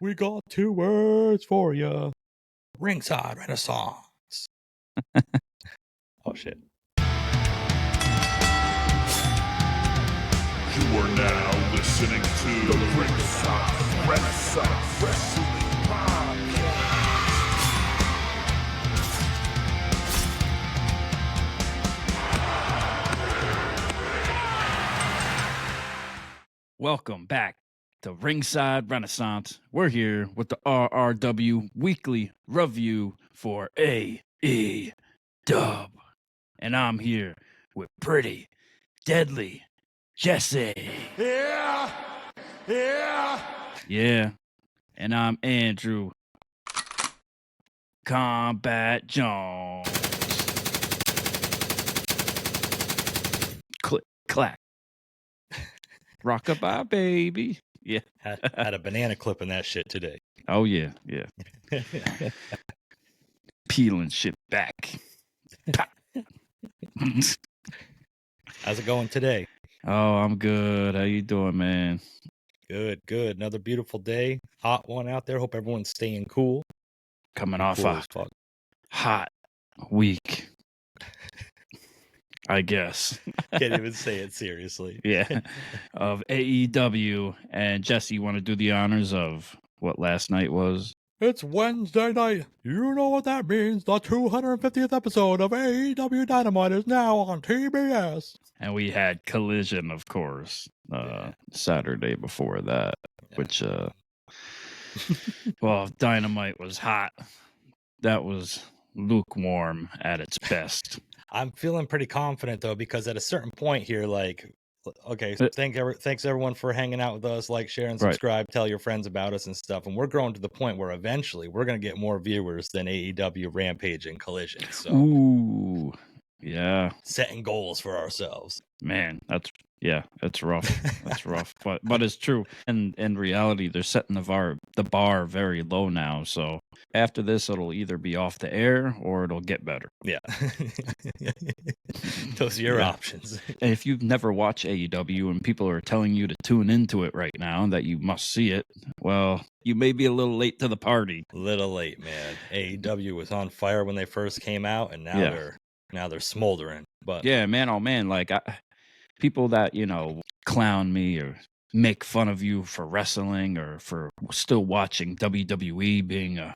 We got 2 words for you. Ringside Renaissance. Oh, shit. You are now listening to the Ringside Renaissance Wrestling Podcast. Welcome back to Ringside Renaissance. We're here with the RRW Weekly Reivew for AEW. And I'm here with Pretty Deadly Jesse. Yeah! Yeah! Yeah. And I'm Andrew Kombat Jones. Click, clack. Rockabye, baby. Yeah. Had a banana clip in that shit today. Oh, yeah. Yeah. Peeling shit back. How's it going today? Oh, I'm good. How you doing, man? Good, good. Another beautiful day. Hot one out there. Hope everyone's staying cool. Coming Be off cool a as fuck. hot week, I guess. Can't even say it seriously. Yeah. Of AEW. And Jesse, you want to do the honors of what last night was? It's Wednesday night. You know what that means. The 250th episode of AEW Dynamite is now on TBS. And we had Collision, of course, Saturday before that, which, well, Dynamite was hot. That was lukewarm at its best. I'm feeling pretty confident, though, because at a certain point here, like, okay, thanks everyone for hanging out with us. Like, share, and subscribe. Right. Tell your friends about us and stuff. And we're growing to the point where eventually we're going to get more viewers than AEW, Rampage, and Collision. So, ooh, yeah. Setting goals for ourselves. Man, that's rough. That's rough. But it's true. And in reality, they're setting the bar very low now. So after this, it'll either be off the air or it'll get better. Yeah. Those are your options. And if you've never watched AEW and people are telling you to tune into it right now, that you must see it, well, you may be a little late to the party. Little late, man. AEW was on fire when they first came out, and now they're smoldering. But yeah, man, oh man, like people that, clown me or make fun of you for wrestling or for still watching WWE, being a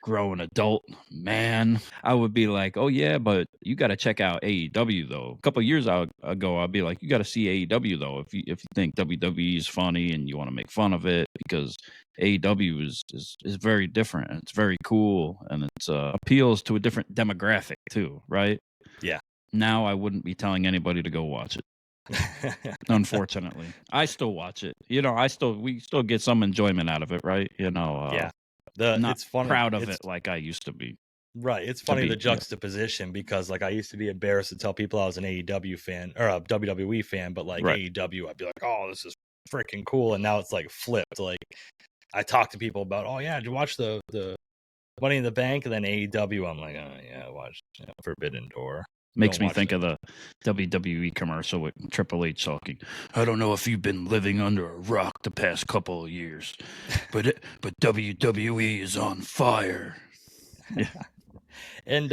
grown adult man, I would be like, oh yeah, but you got to check out AEW though. A couple of years ago, I'd be like, you got to see AEW though if you think WWE is funny and you want to make fun of it, because AEW is very different and it's very cool and it appeals to a different demographic too, right? Yeah. Now I wouldn't be telling anybody to go watch it. Unfortunately, I still watch it. We still get some enjoyment out of it, right? Yeah. Not it's funny. Proud of it like I used to be. Right. It's funny the juxtaposition, because like I used to be embarrassed to tell people I was an AEW fan or a WWE fan, but like AEW, I'd be like, oh, this is freaking cool. And now it's like flipped. Like I talk to people about, oh yeah, did you watch the Money in the Bank? And then AEW, I'm like, oh yeah, I watched Forbidden Door. Makes me think of the WWE commercial with Triple H talking. I don't know if you've been living under a rock the past couple of years, but WWE is on fire. Yeah. And,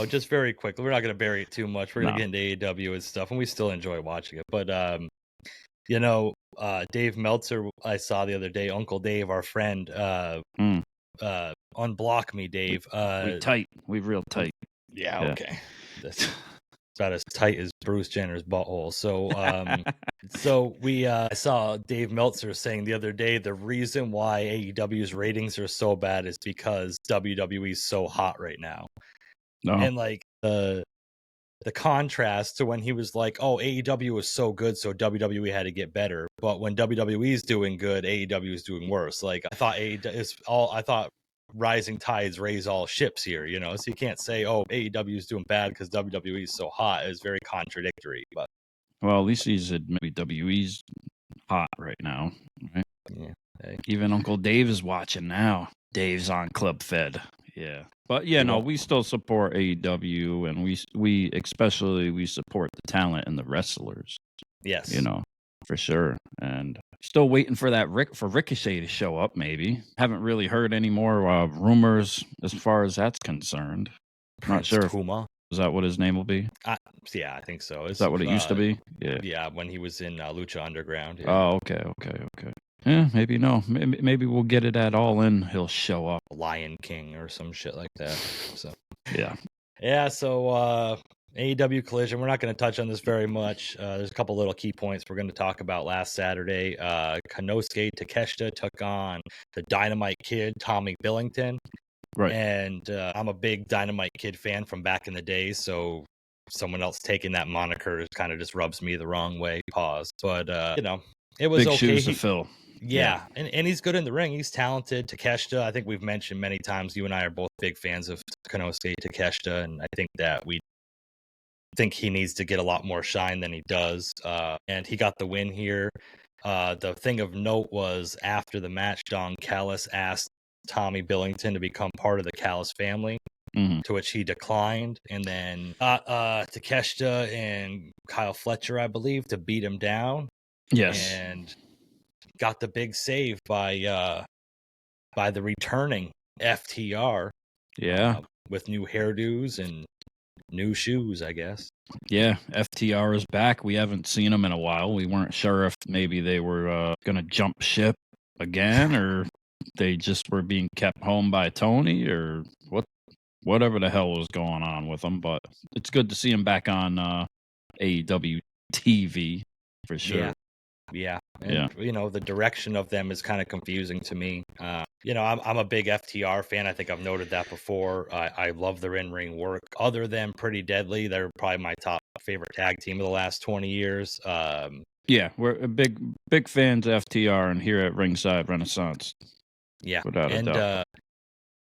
just very quickly, we're not going to bury it too much. We're going to get into AEW and stuff, and we still enjoy watching it. But, Dave Meltzer, I saw the other day, Uncle Dave, our friend, unblock me, Dave. We real tight. Yeah, okay. That's about as tight as Bruce Jenner's butthole. So, I saw Dave Meltzer saying the other day the reason why AEW's ratings are so bad is because WWE is so hot right now. No. And like the contrast to when he was like, "Oh, AEW was so good, so WWE had to get better." But when WWE is doing good, AEW is doing worse. Like I thought rising tides raise all ships here, so you can't say, oh, AEW is doing bad because WWE is so hot. It's very contradictory. But well, at least he's admitted WWE's hot right now, right? Yeah. Hey. Even Uncle Dave is watching now. Dave's on Club Fed. Yeah. But we still support AEW, and we especially support the talent and the wrestlers. Yes. for sure. And still waiting for that Ricochet to show up. Maybe haven't really heard any more rumors as far as that's concerned. Not Prince sure. Puma. Is that what his name will be? Yeah, I think so. Is that what it used to be? Yeah. Yeah, when he was in Lucha Underground. Yeah. Oh, okay. Yeah, maybe no. Maybe we'll get it at All In. He'll show up. Lion King or some shit like that. So yeah. Yeah, so AEW Collision, we're not going to touch on this very much. There's a couple little key points we're going to talk about last Saturday. Konosuke Takeshita took on the Dynamite Kid, Tommy Billington. Right. And I'm a big Dynamite Kid fan from back in the day, so someone else taking that moniker kind of just rubs me the wrong way. Pause. But, it was big okay. Shoes to fill. Yeah, and he's good in the ring. He's talented. Takeshita, I think we've mentioned many times, you and I are both big fans of Konosuke Takeshita, and I think that we think he needs to get a lot more shine than he does. And he got the win here. The thing of note was after the match, Don Callis asked Tommy Billington to become part of the Callis family, to which he declined. And then Takeshita and Kyle Fletcher, I believe, to beat him down. Yes. And got the big save by the returning FTR. Yeah. With new hairdos and new shoes, I guess. Yeah, FTR is back. We haven't seen them in a while. We weren't sure if maybe they were going to jump ship again, or they just were being kept home by Tony, or whatever the hell was going on with them. But it's good to see them back on AEW TV for sure. Yeah. And, the direction of them is kind of confusing to me. I'm a big FTR fan. I think I've noted that before. I love their in-ring work. Other than Pretty Deadly, they're probably my top favorite tag team of the last 20 years. Yeah, we're a big fans of FTR and here at Ringside Renaissance. Yeah. Without a doubt.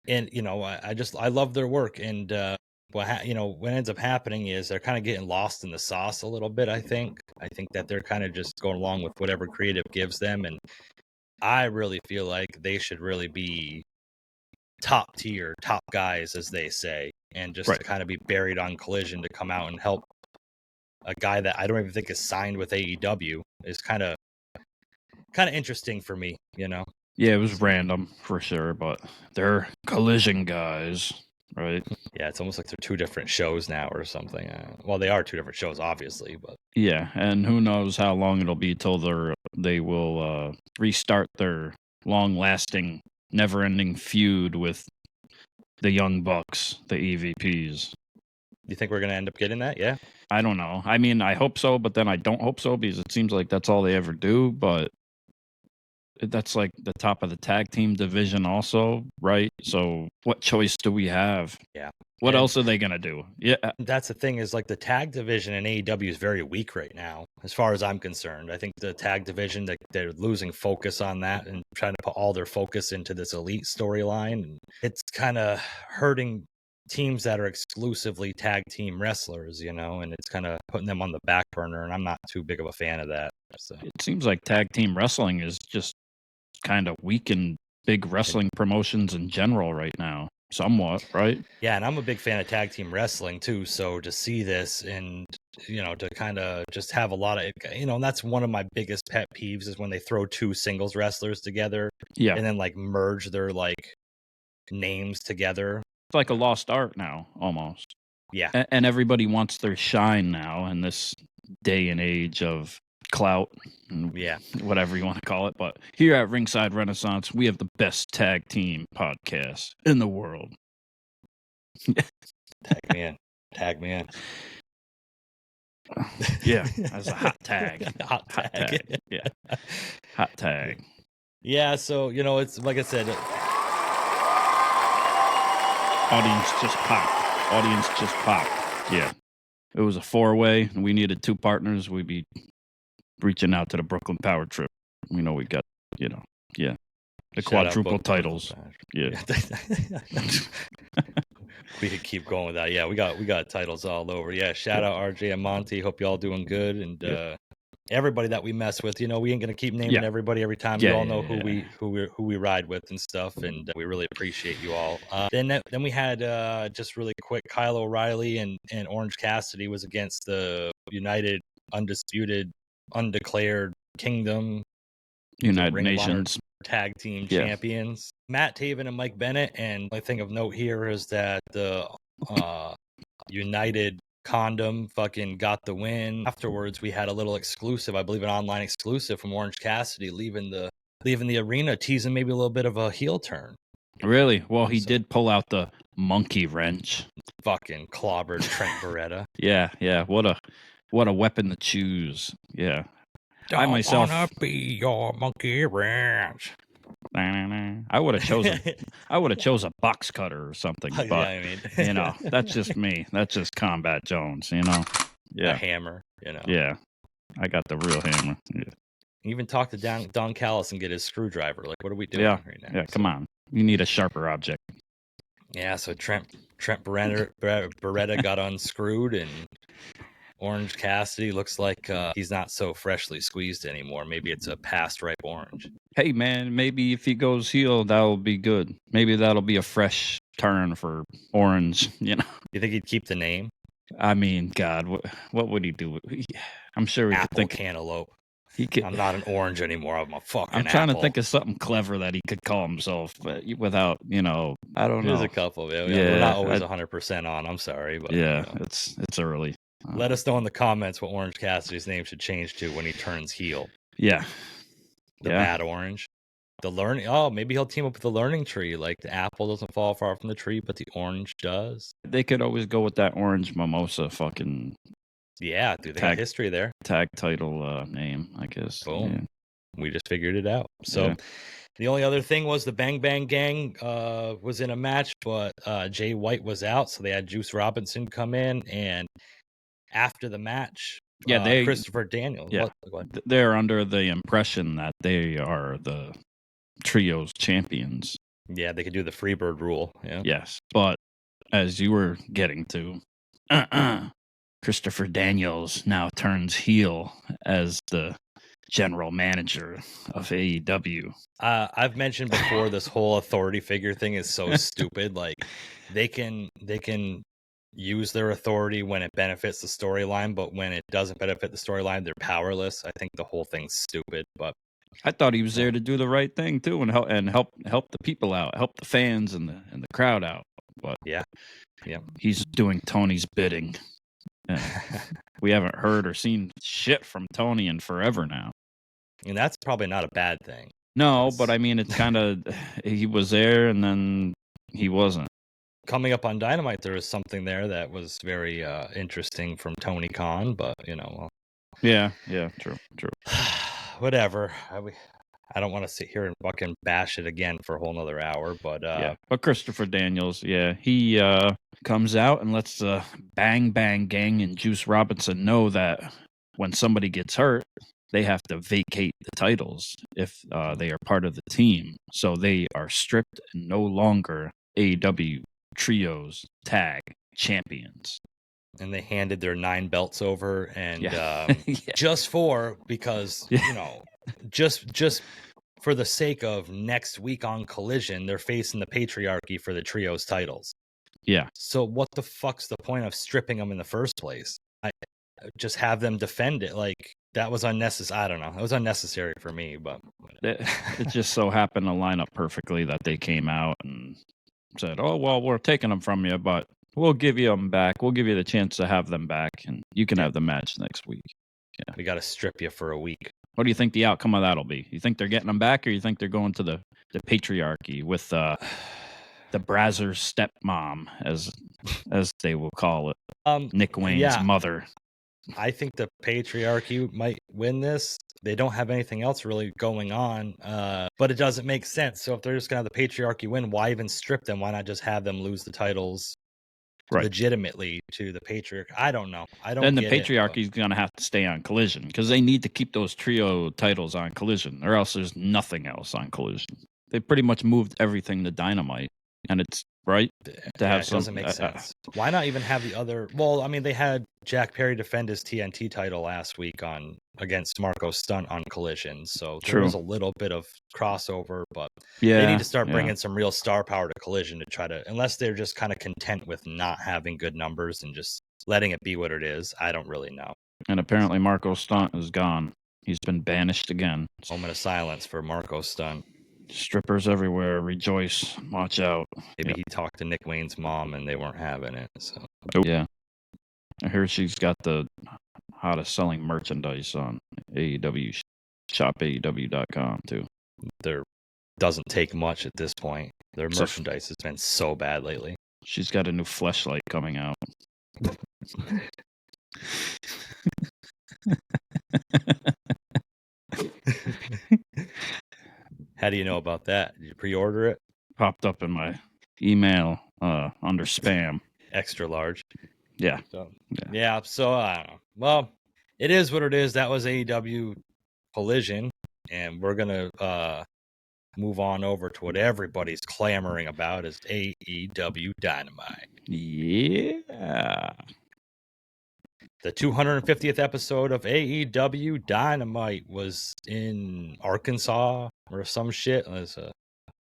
I love their work. And, what ends up happening is they're kind of getting lost in the sauce a little bit, I think. I think that they're kind of just going along with whatever creative gives them. And I really feel like they should really be top tier, top guys, as they say. And just to kind of be buried on Collision to come out and help a guy that I don't even think is signed with AEW is kind of interesting for me, Yeah, it was random for sure, but they're Collision guys. Right. Yeah, it's almost like they're two different shows now or something. Well, they are two different shows, obviously, but yeah, and who knows how long it'll be till they will restart their long-lasting, never-ending feud with the Young Bucks, the EVPs. You think we're gonna end up getting that? Yeah. I don't know. I mean, I hope so, but then I don't hope so because it seems like that's all they ever do. But that's like the top of the tag team division also, right? So what choice do we have? Yeah. What else are they going to do? Yeah. That's the thing is like the tag division in AEW is very weak right now, as far as I'm concerned. I think the tag division, they're losing focus on that and trying to put all their focus into this elite storyline. And it's kind of hurting teams that are exclusively tag team wrestlers, and it's kind of putting them on the back burner. And I'm not too big of a fan of that. So it seems like tag team wrestling is just kind of weak in big wrestling promotions in general right now, somewhat, right? Yeah, and I'm a big fan of tag team wrestling too, so to see this and to kind of just have a lot of and that's one of my biggest pet peeves is when they throw two singles wrestlers together, and then like merge their like names together. It's like a lost art now, almost. Yeah, and everybody wants their shine now in this day and age of clout, whatever you want to call it. But here at Ringside Renaissance, we have the best tag team podcast in the world. Tag man. Yeah, that's a hot tag. hot tag. Yeah, hot tag. Yeah, so it's like I said, audience just popped. Yeah, it was a 4-way, and we needed 2 partners. We'd be reaching out to the Brooklyn Power Trip. We know we got, the quadruple titles. Yeah. We could keep going with that. Yeah, we got titles all over. Yeah, shout out RJ and Monty. Hope y'all doing good. And everybody that we mess with, we ain't gonna keep naming everybody every time. You all know who we ride with and stuff, and we really appreciate you all. Then we had just really quick, Kyle O'Reilly and Orange Cassidy was against the United Undisputed Undeclared Kingdom, United Ring of Honor Nations. tag team Yeah. champions. Matt Taven and Mike Bennett. And my thing of note here is that the United Condom fucking got the win. Afterwards, we had a little exclusive, I believe an online exclusive from Orange Cassidy leaving the arena, teasing maybe a little bit of a heel turn. Really? Well, he did pull out the monkey wrench. Fucking clobbered Trent Beretta. Yeah. What a weapon to choose. Yeah. Don't I myself wanna be your monkey wrench. I would have chose a box cutter or something, but Yeah, I mean, that's just me. That's just Kombat Jones, a Yeah. hammer, Yeah. I got the real hammer. Yeah. Even talk to Don Callis and get his screwdriver. Like, what are we doing right now? Yeah, come on. You need a sharper object. Yeah, so Trent Beretta got unscrewed, and Orange Cassidy looks like he's not so freshly squeezed anymore. Maybe it's a past ripe orange. Hey, man, maybe if he goes heel, that'll be good. Maybe that'll be a fresh turn for Orange, You think he'd keep the name? I mean, God, what would he do? I'm sure he could think cantaloupe. He I'm not an orange anymore. I'm a fucking I'm trying apple. to think of something clever that he could call himself, but without, I don't know. There's a couple. Yeah, we're not always 100% on. I'm sorry, but it's early. Let us know in the comments what Orange Cassidy's name should change to when he turns heel. Yeah. The bad orange. The learning. Oh, maybe he'll team up with the learning tree. Like the apple doesn't fall far from the tree, but the orange does. They could always go with that orange mimosa fucking. Yeah, dude, they got history there. Tag title name, I guess. Boom. Yeah. We just figured it out. So the only other thing was the Bang Bang Gang was in a match, but Jay White was out, so they had Juice Robinson come in, and after the match, Christopher Daniels. Yeah, they're under the impression that they are the trios champions. Yeah, they could do the Freebird rule. Yeah. Yes, but as you were getting to, Christopher Daniels now turns heel as the general manager of AEW. I've mentioned before, this whole authority figure thing is so stupid. Like they can use their authority when it benefits the storyline, but when it doesn't benefit the storyline, they're powerless. I think the whole thing's stupid. But I thought he was there to do the right thing too, and help the people out, help the fans and the crowd out. But yeah, he's doing Tony's bidding. We haven't heard or seen shit from Tony in forever now. And that's probably not a bad thing. No, but I mean, it's kind of, he was there and then he wasn't. Coming up on Dynamite, there was something there that was very interesting from Tony Khan, but Yeah, true. Whatever. I don't want to sit here and fucking bash it again for a whole nother hour, but But Christopher Daniels, he comes out and lets the Bang Bang Gang and Juice Robinson know that when somebody gets hurt, they have to vacate the titles if they are part of the team. So they are stripped and no longer AEW Trios Tag Champions. And they handed their 9 belts over, and just because just for the sake of next week on Collision, they're facing the Patriarchy for the Trios titles. Yeah. So what the fuck's the point of stripping them in the first place? I just have them defend it. Like, that was unnecessary. I don't know. It was unnecessary for me, but it just so happened to line up perfectly that they came out and said, "Oh, well, we're taking them from you, but we'll give you them back. We'll give you the chance to have them back, and you can have the match next week." Yeah. We got to strip you for a week. What do you think the outcome of that'll be? You think they're getting them back, or you think they're going to the Patriarchy with the Brazzers stepmom, as they will call it, Nick Wayne's mother? I think the Patriarchy might win this. They don't have anything else really going on, but it doesn't make sense. So if they're just going to have the Patriarchy win, why even strip them? Why not just have them lose the titles legitimately to the Patriarchy? I don't know. Then the Patriarchy is going to have to stay on Collision because they need to keep those trio titles on Collision, or else there's nothing else on Collision. They pretty much moved everything to Dynamite, and it's right to have it doesn't make sense. Why not even have the other? Well, I mean, they had Jack Perry defend his TNT title last week against Marco Stunt on Collision, so there was a little bit of crossover, but they need to start bringing some real star power to Collision to try to, unless they're just kind of content with not having good numbers and just letting it be what it is. I don't really know. And apparently Marco Stunt is gone. He's been banished again. Moment of silence for Marco Stunt. Strippers everywhere. Rejoice. Watch out. Maybe he talked to Nick Wayne's mom and they weren't having it. So yeah. I hear she's got the hottest selling merchandise on AEW, shopaew.com too. there doesn't take much at this point. Their So- merchandise has been so bad lately. She's got a new fleshlight coming out. How do you know about that? Did you pre-order it? Popped up in my email under spam. Extra large. Yeah. So, Yeah. so I don't know. Well, it is what it is. That was AEW Collision, and we're gonna move on over to what everybody's clamoring about is AEW Dynamite. Yeah. The 250th episode of AEW Dynamite was in Arkansas or some shit. It's a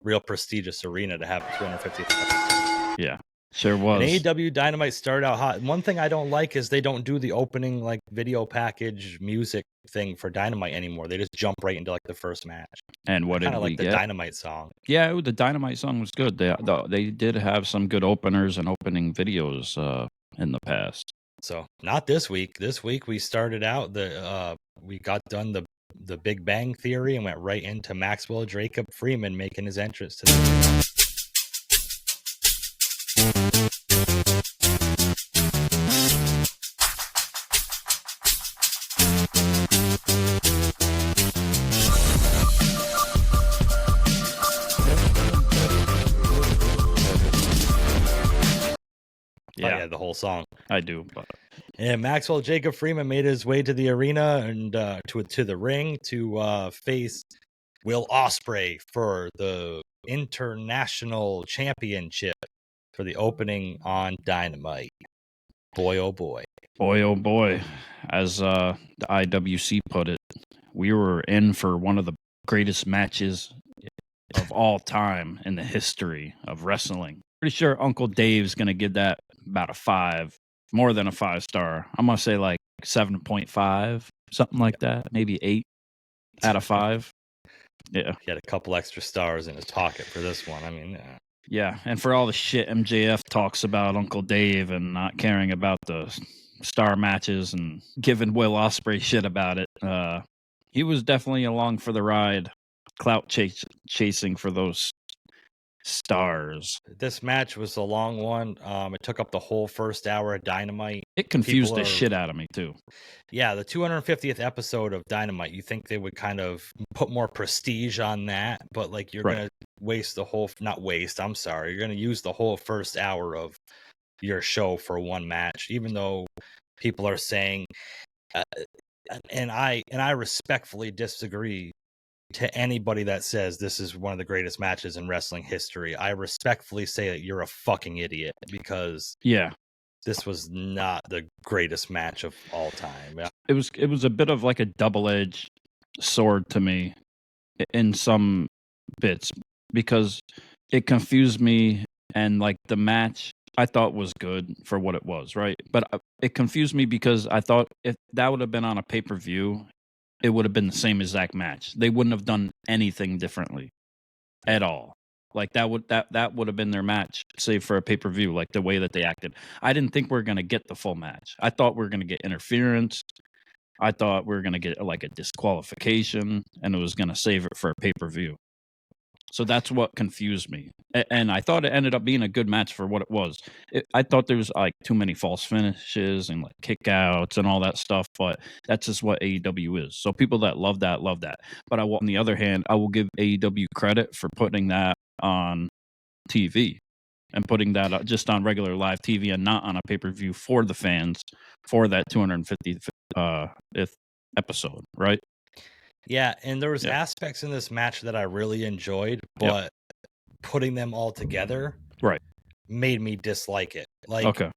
real prestigious arena to have 250th episode. Yeah. Sure was. And AEW Dynamite started out hot. One thing I don't like is they don't do the opening like video package music thing for Dynamite anymore. They just jump right into like the first match. And what I did kind of we like the get? Dynamite song. Yeah, the Dynamite song was good. They did have some good openers and opening videos in the past. So not this week. This week we started out we got done the Big Bang Theory and went right into Maxwell Jacob Friedman making his entrance to the Yeah, the whole song. I do. But And Maxwell Jacob Friedman made his way to the arena and to the ring to face Will Ospreay for the International Championship for the opening on Dynamite. Boy, oh boy. boy, oh boy, as the IWC put it, we were in for one of the greatest matches of all time in the history of wrestling. Pretty sure Uncle Dave's going to give that about a 5, more than a 5-star. I'm going to say like 7.5, something like that, maybe 8 out of 5. Yeah. He had a couple extra stars in his pocket for this one. I mean, Yeah, and for all the shit MJF talks about Uncle Dave and not caring about the star matches and giving Will Ospreay shit about it, he was definitely along for the ride, clout chasing for those stars. this match was a long one. It took up the whole first hour of Dynamite. It confused People the are- shit out of me too. Yeah, the 250th episode of Dynamite, you think they would kind of put more prestige on that, but like you're Right. going to waste the whole, not waste, I'm sorry, you're going to use the whole first hour of your show for one match, even though people are saying, and I respectfully disagree to anybody that says this is one of the greatest matches in wrestling history. I respectfully say that you're a fucking idiot because Yeah, this was not the greatest match of all time. it was a bit of like a double-edged sword to me in some bits because it confused me, and like the match I thought was good for what it was, right? But it confused me because I thought if that would have been on a pay-per-view, it would have been the same exact match. They wouldn't have done anything differently at all. Like that would have been their match, save for a pay-per-view, like the way that they acted. I didn't think we were going to get the full match. I thought we were going to get interference. I thought we were going to get like a disqualification, and it was going to save it for a pay-per-view. So that's what confused me. And I thought it ended up being a good match for what it was. I thought there was like too many false finishes and like kickouts and all that stuff, but that's just what AEW is. So people that love that, love that. But on the other hand, I will give AEW credit for putting that on TV and putting that just on regular live TV and not on a pay-per-view for the fans for that 250th episode, right? Yeah, and there was Yeah. aspects in this match that I really enjoyed, but putting them all together Right. made me dislike it. Like Okay.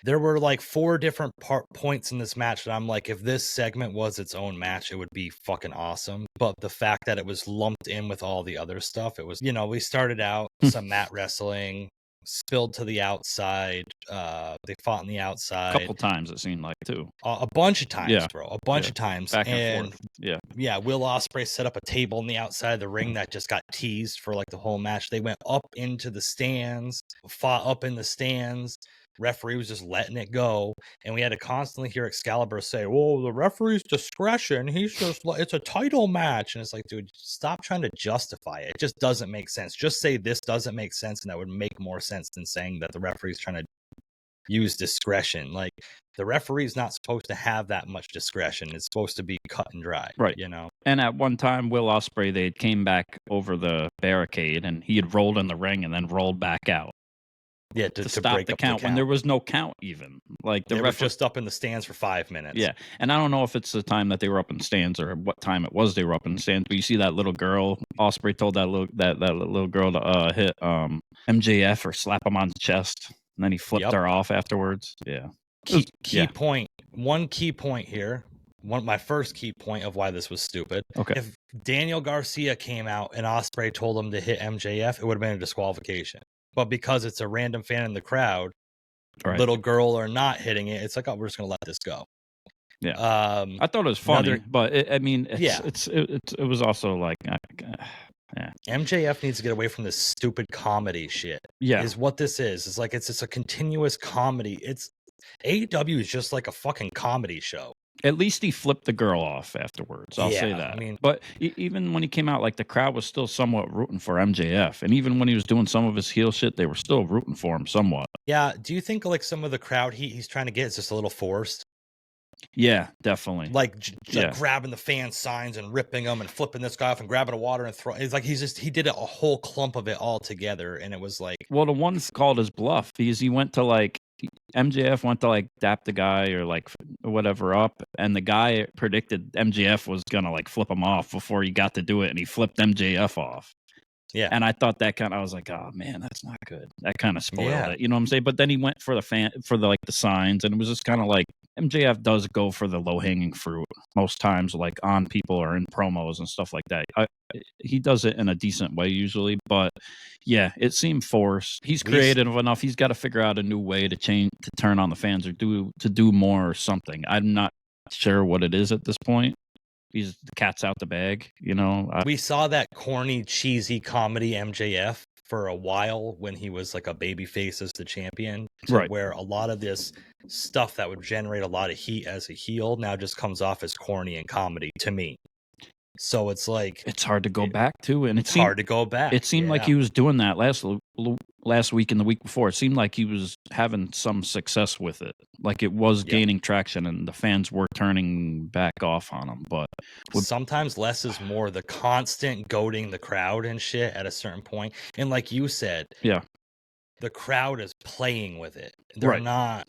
there were like 4 different points in this match that I'm like, if this segment was its own match, it would be fucking awesome. But the fact that it was lumped in with all the other stuff, it was, we started out some mat wrestling, spilled to the outside. They fought on the A outside couple times it seemed like too. a bunch of times, Yeah. bro. A bunch Yeah. of times. Back and forth. Yeah. Yeah, Will Ospreay set up a table on the outside of the ring that just got teased for like the whole match. They went up into the stands, fought up in the stands. Referee was just letting it go, and we had to constantly hear Excalibur say, "Well, the referee's discretion. He's just it's a title match," and it's like, dude, stop trying to justify it. It just doesn't make sense. Just say this doesn't make sense, and that would make more sense than saying that the referee's trying to use discretion. Like, the referee's not supposed to have that much discretion. It's supposed to be cut and dry, Right. you know? And at one time, Will Ospreay, they came back over the barricade, and he had rolled in the ring and then rolled back out. Yeah, to to stop break the up count the when there was no count even. Like the they were ref just up in the stands for 5 minutes. Yeah, and I don't know if it's the time that they were up in stands or what time it was they were up in stands. But you see that little girl, Ospreay told that little girl to hit MJF or slap him on the chest, and then he flipped her off afterwards. Yeah. Key point. One key point here. My first key point of why this was stupid. Okay. If Daniel Garcia came out and Ospreay told him to hit MJF, it would have been a disqualification. But because it's a random fan in the crowd, little girl or not hitting it, it's like, oh, we're just gonna let this go. Yeah. I thought it was funny, but it was also like, yeah. MJF needs to get away from this stupid comedy shit. Yeah, is what this is. It's like it's a continuous comedy. It's AEW is just like a fucking comedy show. At least he flipped the girl off afterwards. I'll say that. I mean, but even when he came out, like the crowd was still somewhat rooting for MJF, and even when he was doing some of his heel shit, they were still rooting for him somewhat. Yeah. Do you think like some of the crowd he's trying to get is just a little forced? Yeah, definitely. Like grabbing the fan signs and ripping them and flipping this guy off and grabbing a water and throwing. It's like he did a whole clump of it all together, and it was like. Well, the one called his bluff because he went to like. MJF went to like dap the guy or like whatever up, and the guy predicted MJF was gonna like flip him off before he got to do it, and he flipped MJF off. Yeah, and I thought I was like, oh man, that's not good. That kind of spoiled it, you know what I'm saying? But then he went for the signs, and it was just kind of like MJF does go for the low hanging fruit most times, like on people or in promos and stuff like that. He does it in a decent way usually, but yeah, it seemed forced. He's creative enough. He's got to figure out a new way to turn on the fans or do more or something. I'm not sure what it is at this point. The cat's out the bag, you know. We saw that corny, cheesy comedy MJF for a while when he was like a babyface as the champion, right? Where a lot of this stuff that would generate a lot of heat as a heel now just comes off as corny and comedy to me. So it's like it's hard to go back to, and it's hard to go back. It seemed like he was doing that last week and the week before. It seemed like he was having some success with it, like it was gaining traction, and the fans were turning back off on him. But sometimes less is more. The constant goading the crowd and shit at a certain point, and like you said, the crowd is playing with it. They're not.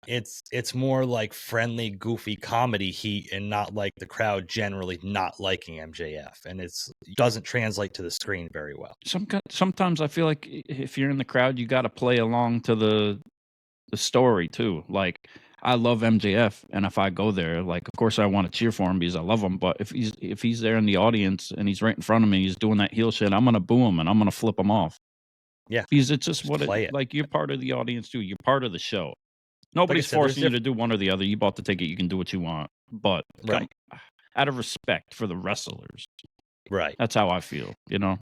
It's more like friendly, goofy comedy heat, and not like the crowd generally not liking MJF, and it doesn't translate to the screen very well. Sometimes I feel like if you're in the crowd, you got to play along to the story too. Like I love MJF, and if I go there, like of course I want to cheer for him because I love him. But if he's there in the audience and he's right in front of me, he's doing that heel shit, I'm gonna boo him and I'm gonna flip him off. Yeah, because it's just what it like. You're part of the audience too. You're part of the show. Nobody's forcing you to do one or the other. You bought the ticket. You can do what you want. But out of respect for the wrestlers. Right. That's how I feel, you know?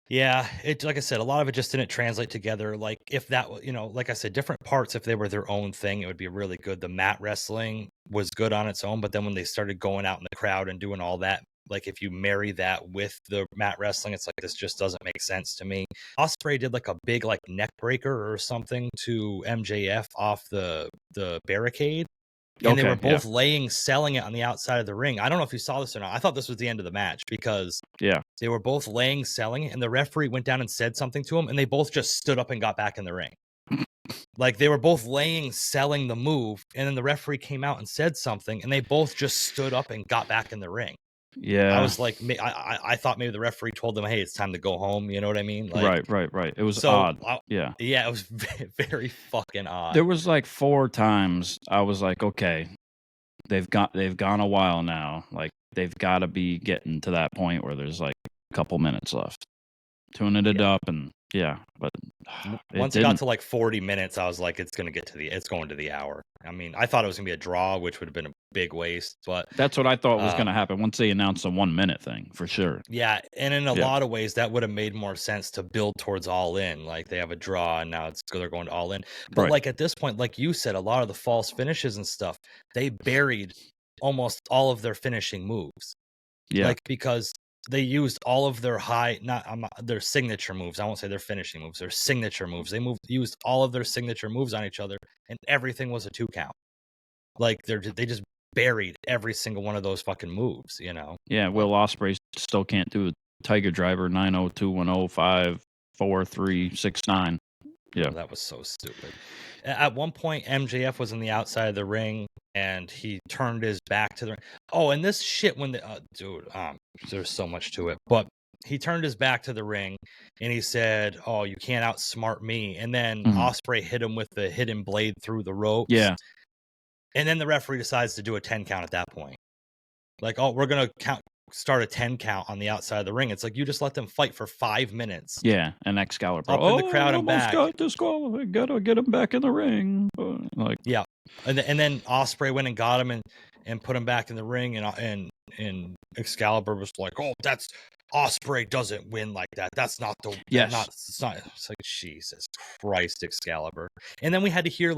Yeah. Like I said, a lot of it just didn't translate together. Like if that, like I said, different parts, if they were their own thing, it would be really good. The mat wrestling was good on its own. But then when they started going out in the crowd and doing all that, like if you marry that with the mat wrestling, it's like this just doesn't make sense to me. Ospreay did like a big like neck breaker or something to MJF off the barricade, and they were both selling it on the outside of the ring. I don't know if you saw this or not. I thought this was the end of the match because they were both selling it, and the referee went down and said something to him, and they both just stood up and got back in the ring. Like they were both selling the move, and then the referee came out and said something, and they both just stood up and got back in the ring. Yeah, I was like, I thought maybe the referee told them, "Hey, it's time to go home." You know what I mean? Like, right. It was odd. Yeah, it was very fucking odd. There was like 4 times I was like, okay, they've gone a while now. Like they've got to be getting to that point where there's like a couple minutes left, tuning it up and Yeah, but Once it got to like 40 minutes, I was like, it's going to the hour. I mean, I thought it was going to be a draw, which would have been a big waste, but that's what I thought was going to happen once they announced the 1 minute thing for sure. Yeah, and in a lot of ways, that would have made more sense to build towards All In. Like they have a draw, and now they're going to All In. But like at this point, like you said, a lot of the false finishes and stuff, they buried almost all of their finishing moves. Yeah, like because they used all of their their signature moves. I won't say their finishing moves, their signature moves. They used all of their signature moves on each other, and everything was a 2 count. Like they just buried every single one of those fucking moves, you know. Yeah, Will Ospreay still can't do a Tiger Driver 902105439. Yeah, that was so stupid. At one point, MJF was on the outside of the ring, and he turned his back to the ring. Oh, and this shit when there's so much to it, but he turned his back to the ring, and he said, "Oh, you can't outsmart me." And then Ospreay hit him with the hidden blade through the ropes. Yeah. And then the referee decides to do a 10 count at that point. Like, oh, we're going to start a 10 count on the outside of the ring. It's like you just let them fight for 5 minutes. Yeah, and Excalibur up in the crowd and back. Got disqualified. Gotta get him back in the ring. Yeah, and then Ospreay went and got him and put him back in the ring, and Excalibur was like, "Oh, that's Ospreay doesn't win like that. That's not the It's not. It's like Jesus Christ, Excalibur." And then we had to hear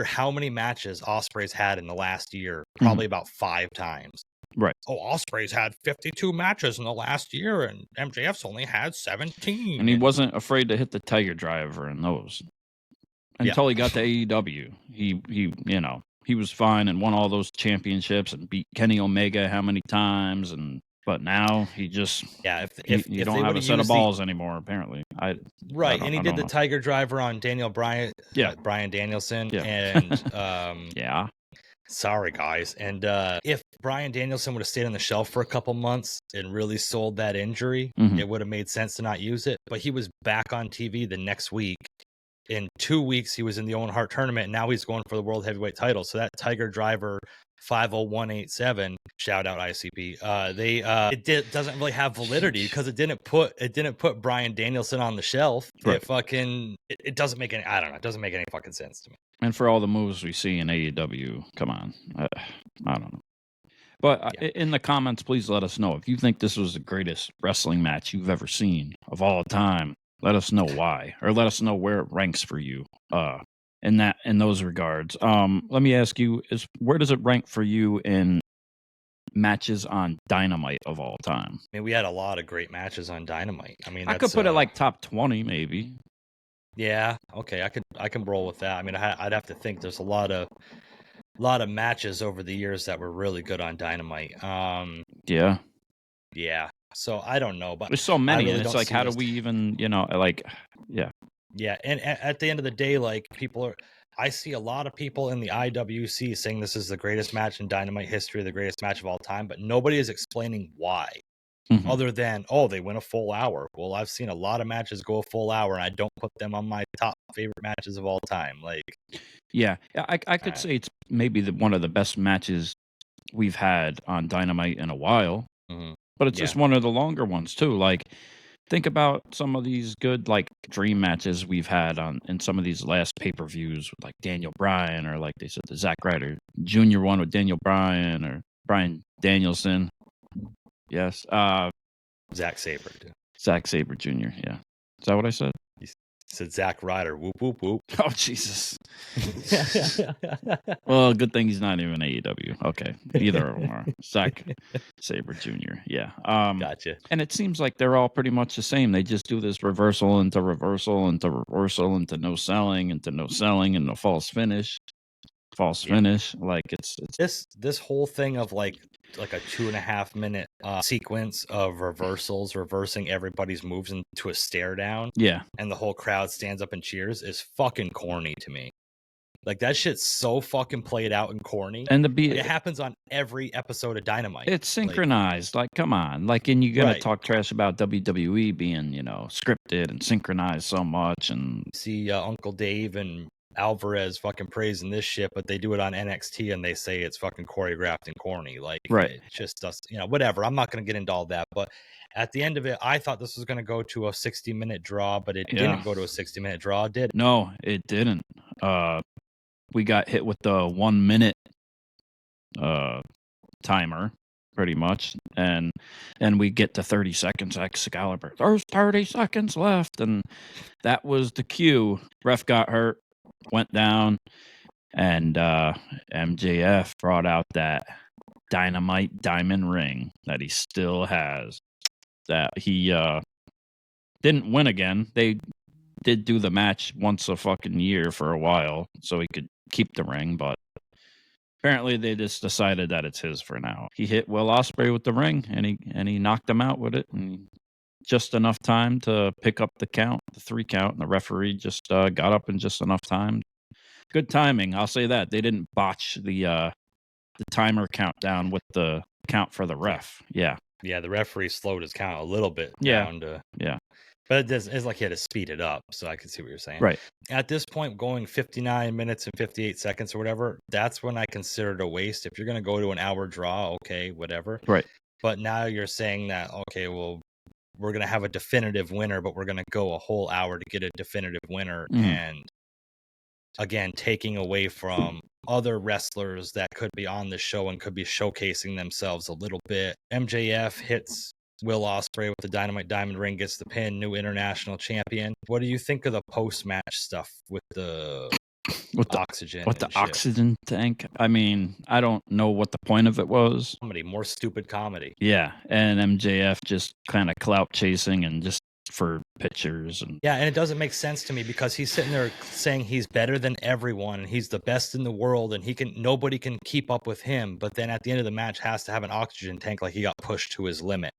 how many matches Ospreay's had in the last year, probably about 5 times. Right. Oh, Ospreay's had 52 matches in the last year, and MJF's only had 17. And he wasn't afraid to hit the Tiger Driver in those until he got to AEW. He was fine and won all those championships and beat Kenny Omega how many times, but now he just if you don't have a set of balls anymore, apparently. And he did the Tiger Driver on Daniel Bryan, Bryan Danielson, and sorry guys, and if Bryan Danielson would have stayed on the shelf for a couple months and really sold that injury, it would have made sense to not use it. But he was back on TV the next week. In 2 weeks, he was in the Owen Hart tournament, and now he's going for the World Heavyweight title. So that Tiger Driver 50187, shout out ICP. Doesn't really have validity because it didn't put Bryan Danielson on the shelf. Right. It doesn't make any. I don't know. It doesn't make any fucking sense to me. And for all the moves we see in AEW, come on, I don't know. But in the comments, please let us know if you think this was the greatest wrestling match you've ever seen of all time. Let us know why, or let us know where it ranks for you. In those regards, let me ask you: where does it rank for you in matches on Dynamite of all time? I mean, we had a lot of great matches on Dynamite. I mean, I could put it like top 20, maybe. Yeah, okay, I can roll with that. I mean, I'd have to think. There's a lot of matches over the years that were really good on Dynamite. Yeah. So I don't know, but there's so many, really, and it's like, how do we even, yeah. And at the end of the day, like I see a lot of people in the IWC saying this is the greatest match in Dynamite history, the greatest match of all time, but nobody is explaining why. Other than, they went a full hour. Well, I've seen a lot of matches go a full hour, and I don't put them on my top favorite matches of all time. Like, yeah, I could say it's maybe one of the best matches we've had on Dynamite in a while. But it's just one of the longer ones too. Like, think about some of these good dream matches we've had in some of these last pay-per-views with Daniel Bryan, or like they said, the Zack Ryder Jr. one with Daniel Bryan, or Bryan Danielson. Yes. Zack Sabre, dude. Zack Sabre Jr. Yeah. Is that what I said? You said Zack Ryder. Whoop, whoop, whoop. Oh, Jesus. Well, good thing he's not even AEW. Okay. Either of them are. Zack Sabre Jr. Yeah. Gotcha. And it seems like they're all pretty much the same. They just do this reversal into reversal into reversal into no selling into no selling and no false finish. Like it's this whole thing of like a 2.5 minute sequence of reversing everybody's moves into a stare down, and the whole crowd stands up and cheers is fucking corny to me. Like, that shit's so fucking played out and corny, and it happens on every episode of Dynamite. It's synchronized, like come on, and you're gonna talk trash about WWE being scripted and synchronized so much, and see Uncle Dave and Alvarez fucking praising this shit, but they do it on NXT and they say it's fucking choreographed and corny. Like, Right. it just does, whatever. I'm not going to get into all that, but at the end of it, I thought this was going to go to a 60-minute draw, but it didn't go to a 60-minute draw, did it? No, it didn't. We got hit with the 1 minute timer, pretty much, and we get to 30 seconds. Excalibur, there's 30 seconds left, and that was the cue. Ref got hurt, went down, and MJF brought out that Dynamite diamond ring that he still has. That he didn't win again. They did do the match once a fucking year for a while, so he could keep the ring, but apparently they just decided that it's his for now. He hit Will Ospreay with the ring, and he knocked him out with it, and just enough time to pick up the count, the 3 count, and the referee just got up in just enough time. Good timing, I'll say that. They didn't botch the timer countdown with the count for the ref. Yeah. Yeah, the referee slowed his count a little bit down to... Yeah. But it's like he had to speed it up, so I can see what you're saying. Right. At this point, going 59 minutes and 58 seconds or whatever, that's when I consider it a waste. If you're going to go to an hour draw, okay, whatever. Right. But now you're saying that, okay, well, we're going to have a definitive winner, but we're going to go a whole hour to get a definitive winner. And again, taking away from other wrestlers that could be on the show and could be showcasing themselves a little bit. MJF hits Will Ospreay with the Dynamite Diamond Ring, gets the pin, new international champion. What do you think of the post-match stuff with the oxygen? With the oxygen tank? I mean, I don't know what the point of it was. Comedy, more stupid comedy. Yeah, and MJF just kind of clout chasing and just for pictures. And yeah, and it doesn't make sense to me because he's sitting there saying he's better than everyone, he's the best in the world, and nobody can keep up with him, but then at the end of the match has to have an oxygen tank like he got pushed to his limit.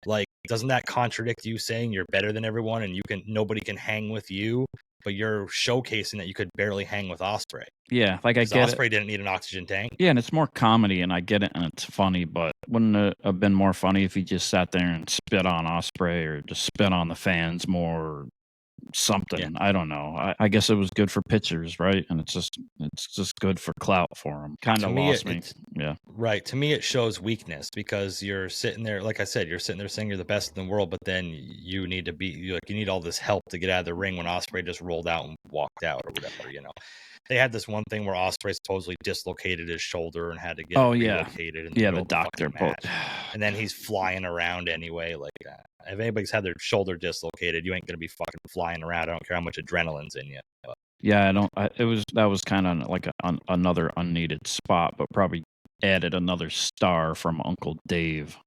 Like, doesn't that contradict you saying you're better than everyone and nobody can hang with you, but you're showcasing that you could barely hang with Ospreay? Yeah, like I get Ospreay didn't need an oxygen tank. Yeah, and it's more comedy, and I get it, and it's funny, but wouldn't it have been more funny if he just sat there and spit on Ospreay or just spit on the fans more or something? Yeah. I don't know. I guess it was good for pitchers, right? And it's just good for clout for him. Kind of lost me. Yeah. Right. To me, it shows weakness because you're sitting there, like I said, you're sitting there saying you're the best in the world, but then you need to you need all this help to get out of the ring when Ospreay just rolled out and walked out or whatever, They had this one thing where Ospreay supposedly dislocated his shoulder and had to get relocated. The doctor match. And then he's flying around anyway. Like, if anybody's had their shoulder dislocated, you ain't gonna be fucking flying around. I don't care how much adrenaline's in you. But. Yeah, that was kind of like another unneeded spot, but probably added another star from Uncle Dave.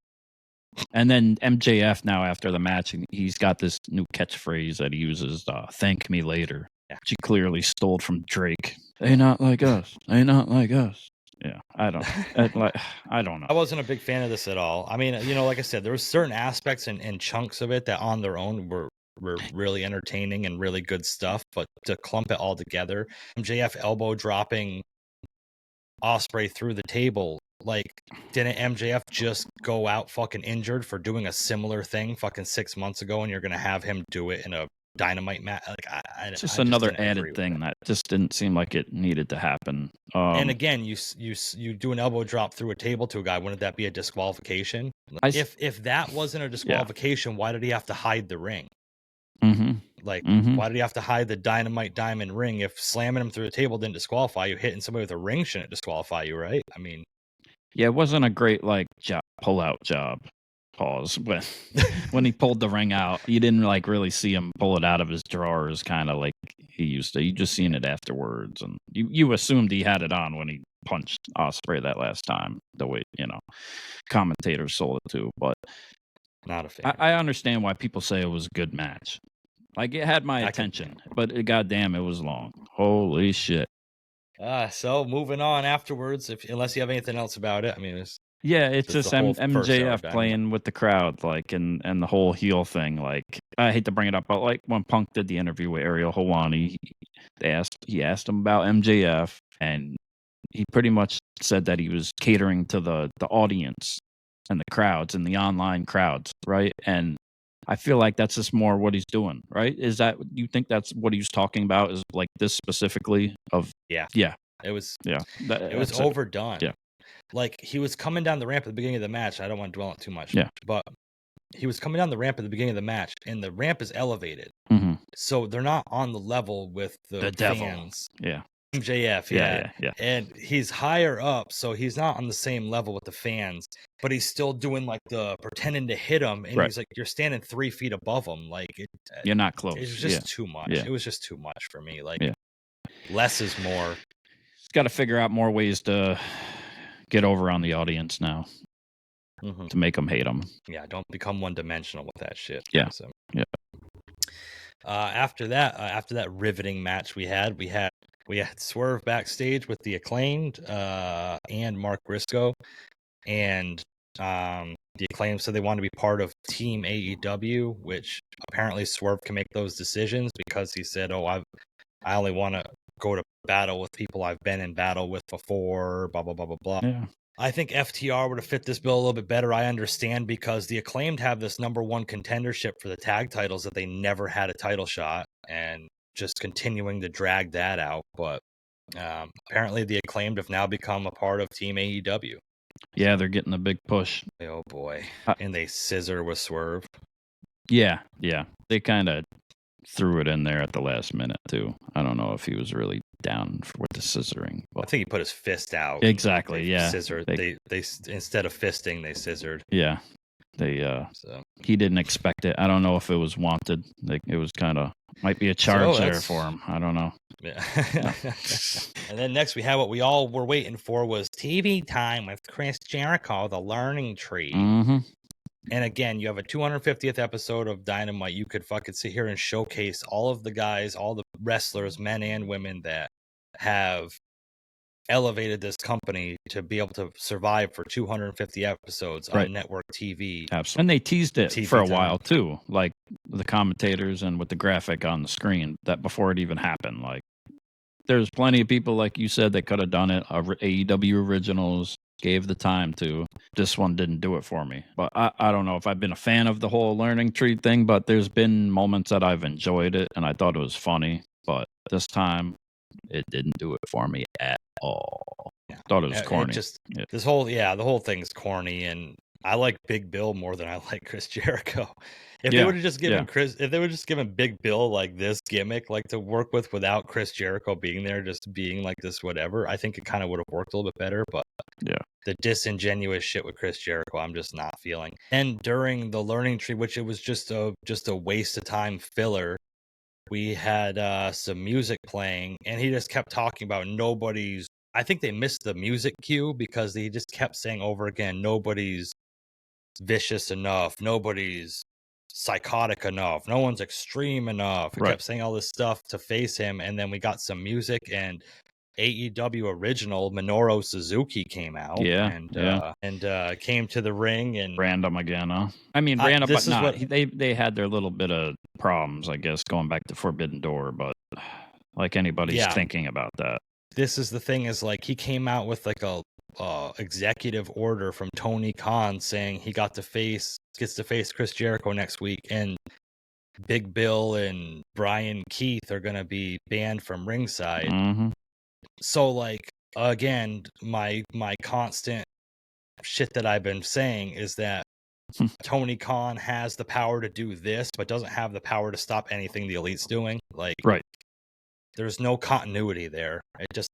And then MJF now after the match, he's got this new catchphrase that he uses, "Thank me later." She clearly stole from Drake. They not like us. They not like us. Yeah, I don't know. I wasn't a big fan of this at all. I mean, like I said, there was certain aspects and chunks of it that on their own were really entertaining and really good stuff. But to clump it all together, MJF elbow dropping Ospreay through the table. Like, didn't MJF just go out fucking injured for doing a similar thing fucking 6 months ago, and you're gonna have him do it in a Dynamite match? Like, it's just another added thing that just didn't seem like it needed to happen. And again, you do an elbow drop through a table to a guy. Wouldn't that be a disqualification? If that wasn't a disqualification, why did he have to hide the ring? Like, why did he have to hide the Dynamite diamond ring? If slamming him through the table didn't disqualify you, hitting somebody with a ring shouldn't disqualify you, right? I mean, yeah, it wasn't a great pull-out job. Pause. When he pulled the ring out, you didn't really see him pull it out of his drawers, kind of like he used to. You just seen it afterwards, and you assumed he had it on when he punched Ospreay that last time. The way commentators sold it too, but not a fan. I understand why people say it was a good match. Like, it had my attention, but goddamn, it was long. Holy shit. So moving on afterwards, unless you have anything else about it, I mean, it's just MJF playing with the crowd, and the whole heel thing. Like, I hate to bring it up, but when Punk did the interview with Ariel Helwani, he asked him about MJF, and he pretty much said that he was catering to the audience and the crowds and the online crowds, right? And I feel like that's just more what he's doing, right? Is that you think that's what he was talking about? Is like this specifically of Yeah. yeah, It was yeah. it was overdone. Yeah. Like he was coming down the ramp at the beginning of the match. I don't want to dwell on it too much. Yeah. But he was coming down the ramp at the beginning of the match, and the ramp is elevated. Mm-hmm. So they're not on the level with the devil. fans. Yeah. MJF, yeah. And he's higher up, so he's not on the same level with the fans, but he's still doing like the pretending to hit him, and he's like, you're standing 3 feet above him. Like, you're not close. It was just too much. Yeah. It was just too much for me. Like, less is more. He's got to figure out more ways to get over on the audience now to make them hate him. Yeah, don't become one-dimensional with that shit. Yeah. So. Yeah. After that riveting match we had Swerve backstage with the Acclaimed and Mark Briscoe, and the Acclaimed said they want to be part of Team AEW, which apparently Swerve can make those decisions because he said, I only want to go to battle with people I've been in battle with before, blah blah blah blah blah. Yeah. I think FTR would have fit this bill a little bit better. I understand because the Acclaimed have this #1 contendership for the tag titles that they never had a title shot, and just continuing to drag that out. But apparently the Acclaimed have now become a part of Team AEW. Yeah, they're getting a big push. Oh boy. And they scissor with Swerve. Yeah. They kind of threw it in there at the last minute too. I don't know if he was really down with the scissoring. I think he put his fist out. Exactly. Yeah. Scissored. They instead of fisting, they scissored. Yeah. He didn't expect it. I don't know if it was wanted. Like it was kind of might be a charge there for him. I don't know. Yeah. And then next we had what we all were waiting for was TV time with Chris Jericho, the Learning Tree. Mm-hmm. And again, you have a 250th episode of Dynamite. You could fucking sit here and showcase all of the guys, all the wrestlers, men and women that have elevated this company to be able to survive for 250 episodes on network TV. Absolutely. And they teased it for a while too, like the commentators and with the graphic on the screen that before it even happened. Like there's plenty of people, like you said, that could have done it. AEW originals gave the time to. This one didn't do it for me. But I don't know if I've been a fan of the whole Learning Tree thing, but there's been moments that I've enjoyed it and I thought it was funny. But this time it didn't do it for me at all. Thought it was corny. The whole thing's corny, and I like Big Bill more than I like Chris Jericho. If they would have just given Big Bill like this gimmick, like to work with without Chris Jericho being there, just being like this, whatever, I think it kind of would have worked a little bit better. But the disingenuous shit with Chris Jericho, I'm just not feeling. And during the Learning Tree, which it was just a waste of time filler, we had some music playing, and he just kept talking about I think they missed the music cue because he just kept saying over again, nobody's vicious enough, nobody's psychotic enough, no one's extreme enough. He kept saying all this stuff to face him, and then we got some music, and AEW original Minoru Suzuki came out and came to the ring and random again, huh? I mean random, but not. They had their little bit of problems, I guess, going back to Forbidden Door, but like anybody's thinking about that. This is the thing, is like he came out with like a executive order from Tony Khan saying he gets to face Chris Jericho next week, and Big Bill and Brian Keith are gonna be banned from ringside. Mm-hmm. So like again, my constant shit that I've been saying is that Tony Khan has the power to do this, but doesn't have the power to stop anything the Elite's doing. Like there's no continuity there. It just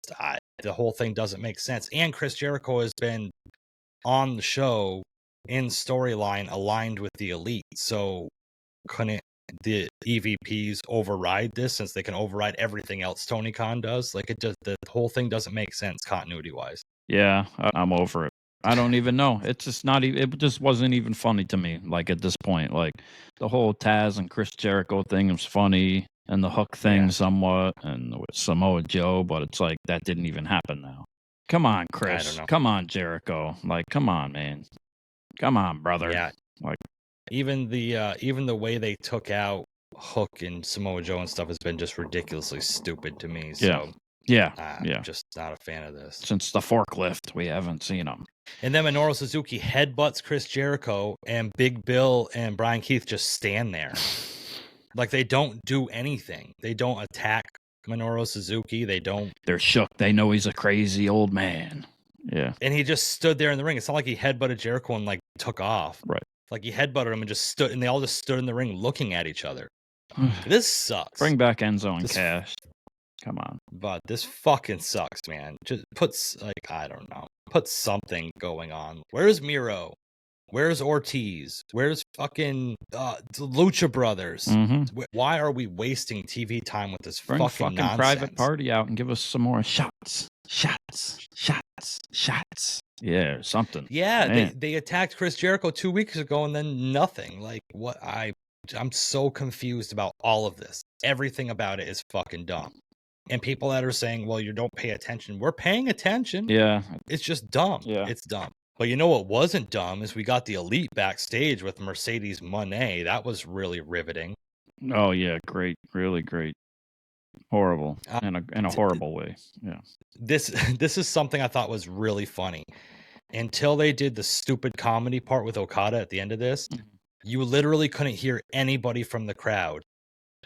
the whole thing doesn't make sense. And Chris Jericho has been on the show in storyline aligned with the Elite. So couldn't the EVPs override this, since they can override everything else Tony Khan does? Like the whole thing doesn't make sense continuity wise. Yeah, I'm over it. I don't even know. It's just not even. It just wasn't even funny to me. Like at this point, like the whole Taz and Chris Jericho thing was funny, and the Hook thing somewhat, and with Samoa Joe, but it's like that didn't even happen now. Come on, Chris. Come on, Jericho. Like, come on, man. Come on, brother. Yeah. Like even the way they took out Hook and Samoa Joe and stuff has been just ridiculously stupid to me. So Yeah, I'm just not a fan of this. Since the forklift, we haven't seen them. And then Minoru Suzuki headbutts Chris Jericho, and Big Bill and Brian Keith just stand there. Like, they don't do anything. They don't attack Minoru Suzuki. They're shook. They know he's a crazy old man. Yeah. And he just stood there in the ring. It's not like he headbutted Jericho and, like, took off. Right. Like, he headbutted him and just stood, and they all just stood in the ring looking at each other. This sucks. Bring back Enzo Cash. Come on. But this fucking sucks, man. Just puts, like, I don't know. Put something going on. Where's Miro? Where's Ortiz? Where's fucking the Lucha Brothers? Mm-hmm. Why are we wasting TV time with this Bring fucking nonsense? Private Party out and give us some more shots. Yeah, something. Yeah, they attacked Chris Jericho 2 weeks ago and then nothing. Like, what? I'm so confused about all of this. Everything about it is fucking dumb. And people that are saying, well, you don't pay attention. We're paying attention. Yeah. It's just dumb. Yeah. It's dumb. But you know what wasn't dumb is we got the Elite backstage with Mercedes Moné. That was really riveting. Oh, yeah. Great. Really great. Horrible. In a horrible way. Yeah. This is something I thought was really funny. Until they did the stupid comedy part with Okada at the end of this, you literally couldn't hear anybody from the crowd.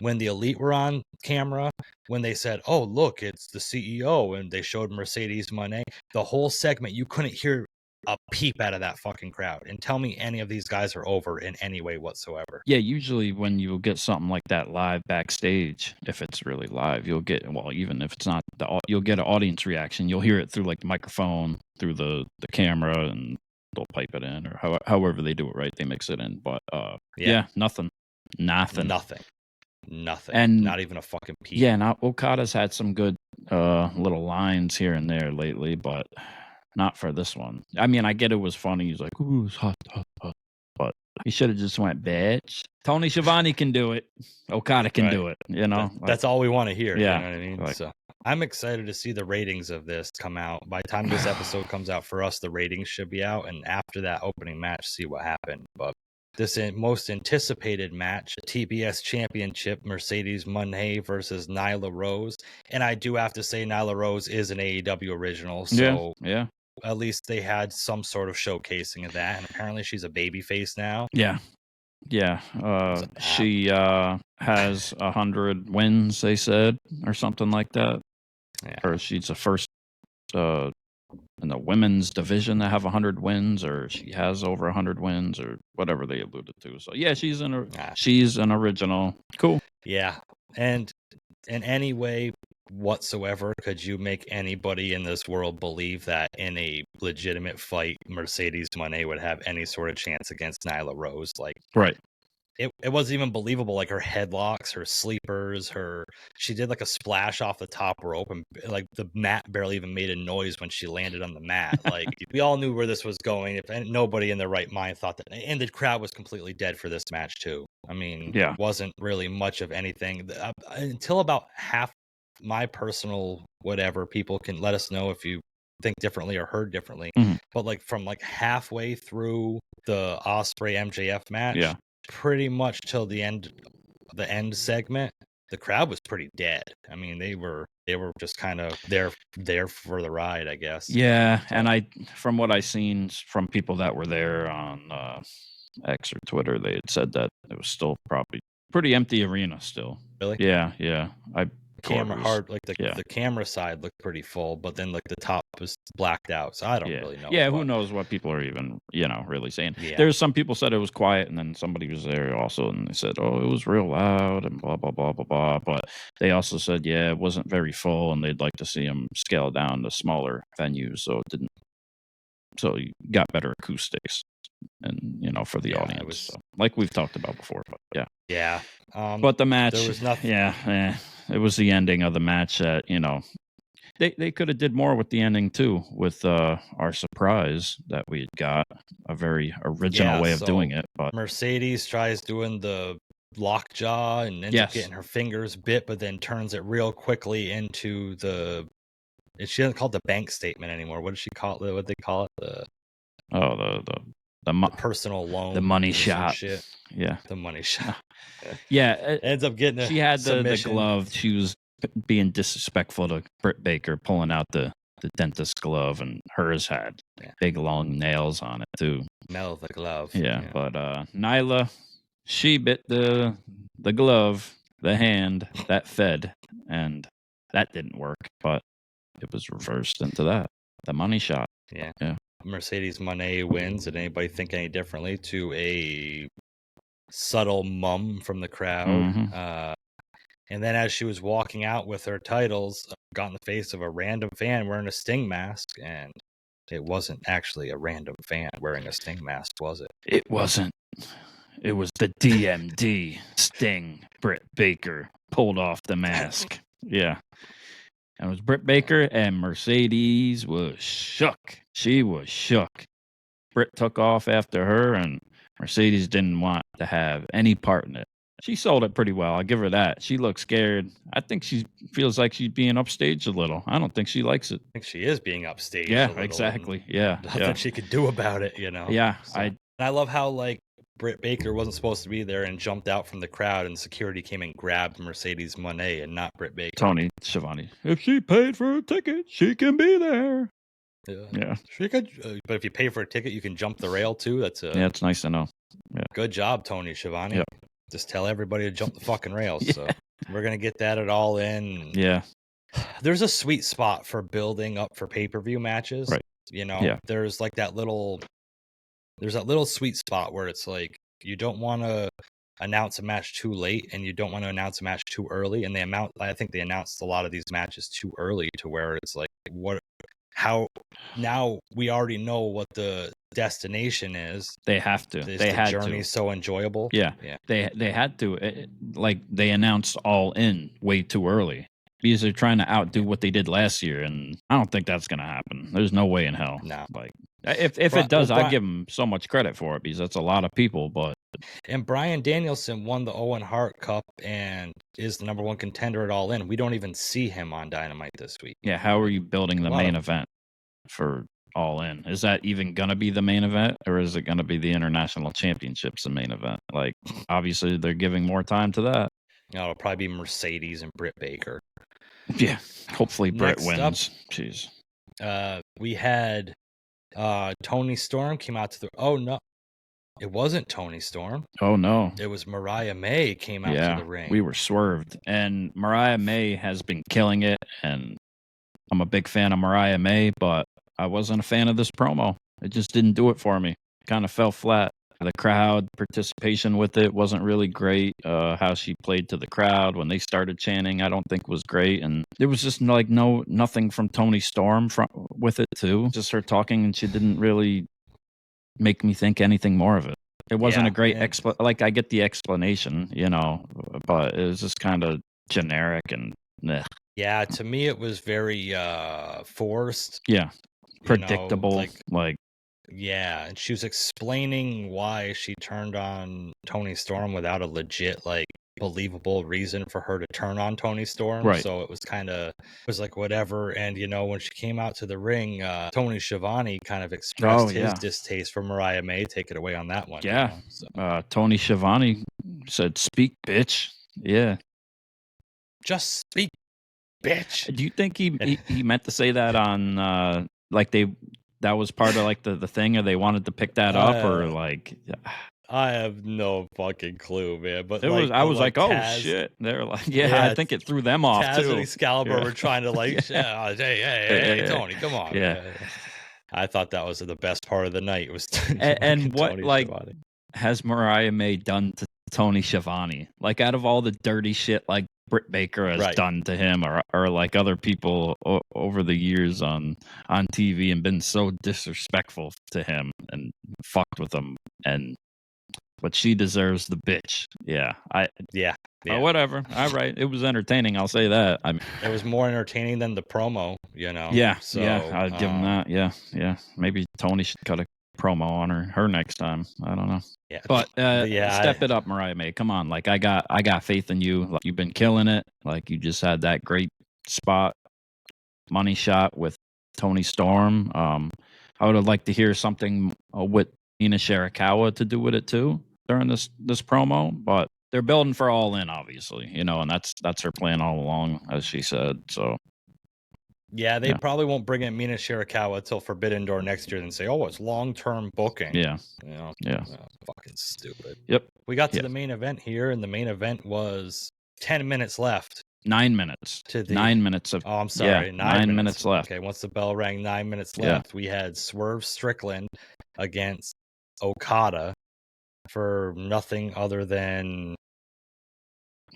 When the Elite were on camera, when they said, oh, look, it's the CEO, and they showed Mercedes Moné, the whole segment, you couldn't hear a peep out of that fucking crowd. And tell me any of these guys are over in any way whatsoever. Yeah, usually when you get something like that live backstage, if it's really live, you'll get, well, even if it's not, you'll get an audience reaction. You'll hear it through like the microphone, through the camera, and they'll pipe it in, or however they do it, right? They mix it in. But yeah, nothing. And not even a fucking peep. Yeah, now Okada's had some good little lines here and there lately, but not for this one. I mean, I get it was funny. He's like, ooh, it's hot. But he should have just went, bitch. Tony Schiavone can do it. Okada can do it. You know? That's all we want to hear. Yeah. You know what I mean? So I'm excited to see the ratings of this come out. By the time this episode comes out for us, the ratings should be out. And after that opening match, see what happened. But this most anticipated match, TBS Championship, Mercedes Moné versus Nyla Rose. And I do have to say Nyla Rose is an AEW original. So yeah. At least they had some sort of showcasing of that. And apparently she's a babyface now. Yeah. She has 100 wins, they said, or something like that. Yeah. Or she's the first in the women's division to have 100 wins, or she has over 100 wins, or whatever they alluded to. So yeah, she's an original. Cool. Yeah. And in any way whatsoever could you make anybody in this world believe that in a legitimate fight Mercedes Moné would have any sort of chance against Nyla Rose? Like, right. It wasn't even believable. Like her headlocks, her sleepers, she did like a splash off the top rope, and like the mat barely even made a noise when she landed on the mat. Like, we all knew where this was going. Nobody in their right mind thought that, and the crowd was completely dead for this match too. I mean, it wasn't really much of anything until about half. My personal whatever, people can let us know if you think differently or heard differently. Mm-hmm. But like from like halfway through the Ospreay MJF match, pretty much till the end segment, the crowd was pretty dead. I mean, they were just kind of there for the ride, I guess. Yeah, and from what I seen from people that were there on X or Twitter, they had said that it was still probably pretty empty arena still. Really? Yeah. The camera side looked pretty full, but then like the top was blacked out, so I don't really know. Yeah, who knows what people are even really saying. There's some people said it was quiet, and then somebody was there also, and they said, oh, it was real loud and blah blah blah blah blah. But they also said it wasn't very full, and they'd like to see them scale down to smaller venues, so you got better acoustics and for the audience, like we've talked about before. But but the match, there was nothing. It was the ending of the match that they could have did more with the ending too, with our surprise that we had got a very original way of doing it. But Mercedes tries doing the lockjaw and ends up getting her fingers bit, but then turns it real quickly into she doesn't call it the bank statement anymore. What does she call it? What they call it? The personal loan, the money shot. Shit. Yeah, the money shot. It ends up getting. She had the glove. She was being disrespectful to Britt Baker, pulling out the dentist glove, and hers had big long nails on it too. Smell the glove. Yeah. But Nyla, she bit the glove, the hand that fed, and that didn't work. But it was reversed into the money shot. Yeah. Yeah. Mercedes Moné wins. Did anybody think any differently? To a subtle mum from the crowd. Mhm. And then as she was walking out with her titles, got in the face of a random fan wearing a Sting mask. And it wasn't actually a random fan wearing a Sting mask, was it? It wasn't. It was the DMD. Sting. Britt Baker pulled off the mask. Yeah. And it was Britt Baker, and Mercedes was shook. She was shook. Britt took off after her, and Mercedes didn't want to have any part in it. She sold it pretty well. I'll give her that. She looked scared. I think she feels like she's being upstaged a little. I don't think she likes it. I think she is being upstaged. Yeah, a little, exactly. Yeah. Nothing she could do about it, you know? Yeah. So, I love how, like, Britt Baker wasn't supposed to be there and jumped out from the crowd, and security came and grabbed Mercedes Moné and not Britt Baker. Tony Schiavone. If she paid for a ticket, she can be there. Yeah. She could, but if you pay for a ticket, you can jump the rail too. That's it's nice to know. Yeah. Good job, Tony Schiavone. Yep. Just tell everybody to jump the fucking rails. So we're gonna get that at All In. Yeah. There's a sweet spot for building up for pay-per-view matches. Right. You know, there's like that little sweet spot where it's like you don't want to announce a match too late and you don't want to announce a match too early. And I think they announced a lot of these matches too early to where it's like, how now we already know what the destination is. They have to. The journey's so enjoyable. Yeah. They had to. Like they announced All In way too early because they're trying to outdo what they did last year, and I don't think that's gonna happen. There's no way in hell. No. Like if it does, I give them so much credit for it because that's a lot of people. But and Bryan Danielson won the Owen Hart Cup and is the number one contender at All In. We don't even see him on Dynamite this week. Yeah, how are you building the main event for All In? Is that even gonna be the main event, or is it gonna be the International Championships the main event? Like, obviously, they're giving more time to that. No, it'll probably be Mercedes and Britt Baker. Yeah, hopefully Britt wins. Jeez. We had Tony Storm came out to the. Oh no, it wasn't Tony Storm. Oh no, it was Mariah May came out to the ring. We were swerved, and Mariah May has been killing it, and I'm a big fan of Mariah May, but I wasn't a fan of this promo. It just didn't do it for me. Kind of fell flat. The crowd participation with it wasn't really great. How she played to the crowd when they started chanting, I don't think was great. And there was just like nothing from Tony Storm with it too. Just her talking, and she didn't really make me think anything more of it. It wasn't a great like I get the explanation, you know, but it was just kind of generic and yeah. To me, it was very forced. Yeah, predictable. Like. Yeah, and she was explaining why she turned on Tony Storm without a legit, like, believable reason for her to turn on Tony Storm. Right. So it was like whatever. And, you know, when she came out to the ring, Tony Schiavone kind of expressed his distaste for Mariah May. Take it away on that one. Yeah. You know? Tony Schiavone said, "Speak, bitch." Yeah. Just speak, bitch. Do you think he meant to say that on like that was part of like the thing, or they wanted to pick that up, or like I have no fucking clue, man. But I was like, oh shit. They're like, I think it threw them off Taz too. And Excalibur were trying to like, hey, Tony, come on. Yeah. I thought that was the best part of the night. It was and what Tony like Schiavone. Has Mariah May done to Tony Schiavone? Like out of all the dirty shit like Britt Baker has done to him, or like other people over the years on TV and been so disrespectful to him and fucked with him, but she deserves the bitch. Yeah. Whatever. All right. It was entertaining. I'll say that. I mean, it was more entertaining than the promo, you know? Yeah. So, I'd give him that. Yeah. Maybe Tony should cut a promo on her next time. I don't know. Yeah. But step it up, Mariah May. Come on. Like I got faith in you. Like, you've been killing it. Like you just had that great spot money shot with Tony Storm. I would have liked to hear something with Ina Shirakawa to do with it too during this promo, but they're building for All In, obviously, and that's her plan all along, as she said. So yeah, they probably won't bring in Mina Shirakawa till Forbidden Door next year and say, "Oh, it's long-term booking." Yeah. Yeah, fucking stupid. Yep. We got to the main event here, and the main event was 10 minutes left. 9 minutes. 9 minutes of. Oh, I'm sorry. Yeah, 9 minutes left. Okay, once the bell rang, 9 minutes left. We had Swerve Strickland against Okada for nothing other than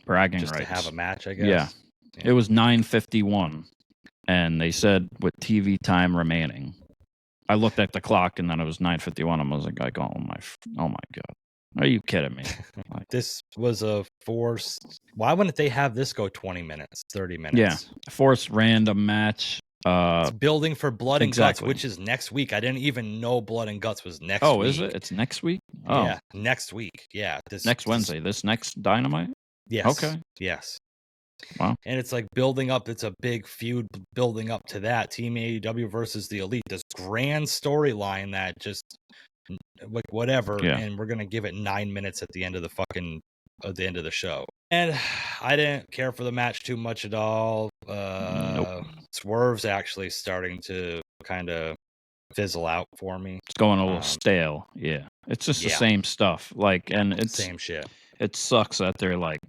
bragging just rights to have a match, I guess. Yeah. It was 9:51, and they said with TV time remaining. I looked at the clock, and then it was 9:51. I was like, oh my god, are you kidding me? Like, this was a forced. Why wouldn't they have this go 20 minutes, 30 minutes? Yeah, forced random match. It's building for Blood and Guts, exactly. which is next week. I didn't even know Blood and Guts was next week. Oh, is it? It's next week? Oh. Yeah, next week. Yeah. Next Wednesday. This next Dynamite? Yes. Okay. Yes. Wow. And it's like building up. It's a big feud building up to that. Team AEW versus the Elite. This grand storyline that just, like, whatever. Yeah. And we're going to give it 9 minutes at the end of the end of the show. And I didn't care for the match too much at all. Nope. Swerve's actually starting to kind of fizzle out for me. It's going a little stale. Yeah. It's just the same stuff. Like, and it's same shit. It sucks that they're like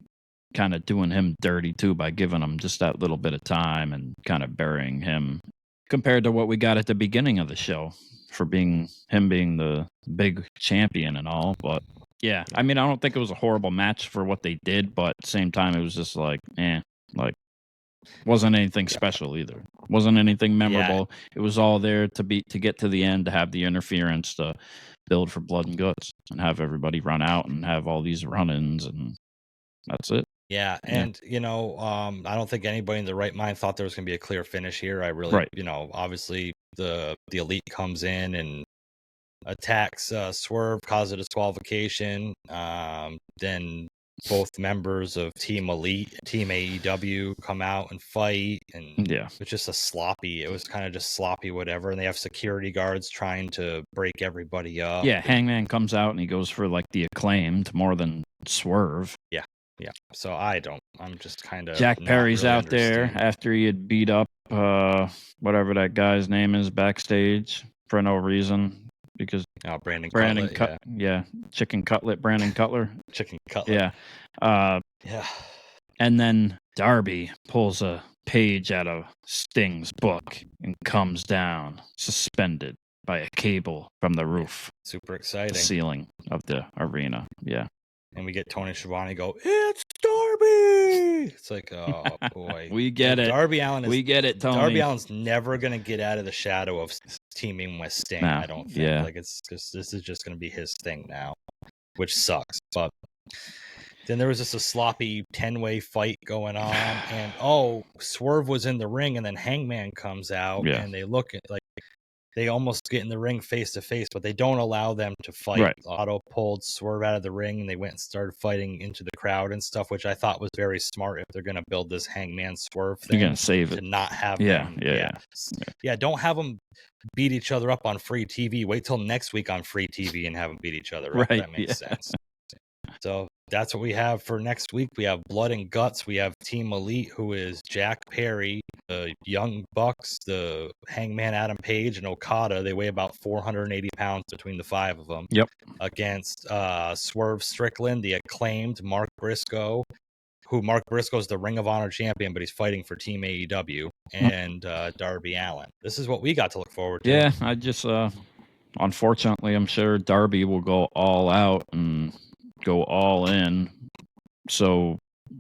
kind of doing him dirty too by giving him just that little bit of time and kind of burying him compared to what we got at the beginning of the show for being the big champion and all. But yeah, I mean, I don't think it was a horrible match for what they did, but at the same time, it was just like, like wasn't anything special either. Wasn't anything memorable. Yeah. It was all there to get to the end, to have the interference, to build for Blood and Guts and have everybody run out and have all these run-ins, and that's it. Yeah, and I don't think anybody in the right mind thought there was going to be a clear finish here. I really, obviously the Elite comes in and attacks Swerve, causes a disqualification. Then both members of Team Elite, Team AEW come out and fight, and it's just it was kind of just sloppy whatever, and they have security guards trying to break everybody up. Yeah, Hangman comes out and he goes for like the Acclaimed more than Swerve. Yeah. So I'm just kind of Jack Perry's out there after he had beat up whatever that guy's name is backstage for no reason. Because Brandon Cutlet, Chicken Cutlet, Brandon Cutler. Chicken Cutlet. Yeah. And then Darby pulls a page out of Sting's book and comes down, suspended by a cable from the roof. Super exciting. The ceiling of the arena. Yeah. And we get Tony Schiavone go, "It's Darby!" It's like, oh boy. We get it. Darby Allin we get it, Tony. Darby Allin's never going to get out of the shadow of teaming with Sting, I don't think. Yeah. Like, it's just, this is just going to be his thing now, which sucks. But then there was just a sloppy 10-way fight going on. And, Swerve was in the ring, and then Hangman comes out, and they look at, like, they almost get in the ring face to face, but they don't allow them to fight. Right. Otto pulled Swerve out of the ring, and they went and started fighting into the crowd and stuff, which I thought was very smart. If they're going to build this Hangman Swerve thing, you're going to save to it. not have them. Yeah. Don't have them beat each other up on free TV. Wait till next week on free TV and have them beat each other up. Right. That makes sense. So that's what we have for next week. We have Blood and Guts. We have Team Elite, who is Jack Perry, the Young Bucks, the Hangman Adam Page, and Okada. They weigh about 480 pounds between the five of them. Yep. Against Swerve Strickland, the Acclaimed Mark Briscoe, who Mark Briscoe is the Ring of Honor champion, but he's fighting for Team AEW, and Darby Allin. This is what we got to look forward to. Yeah, I just, unfortunately, I'm sure Darby will go all out and go all in,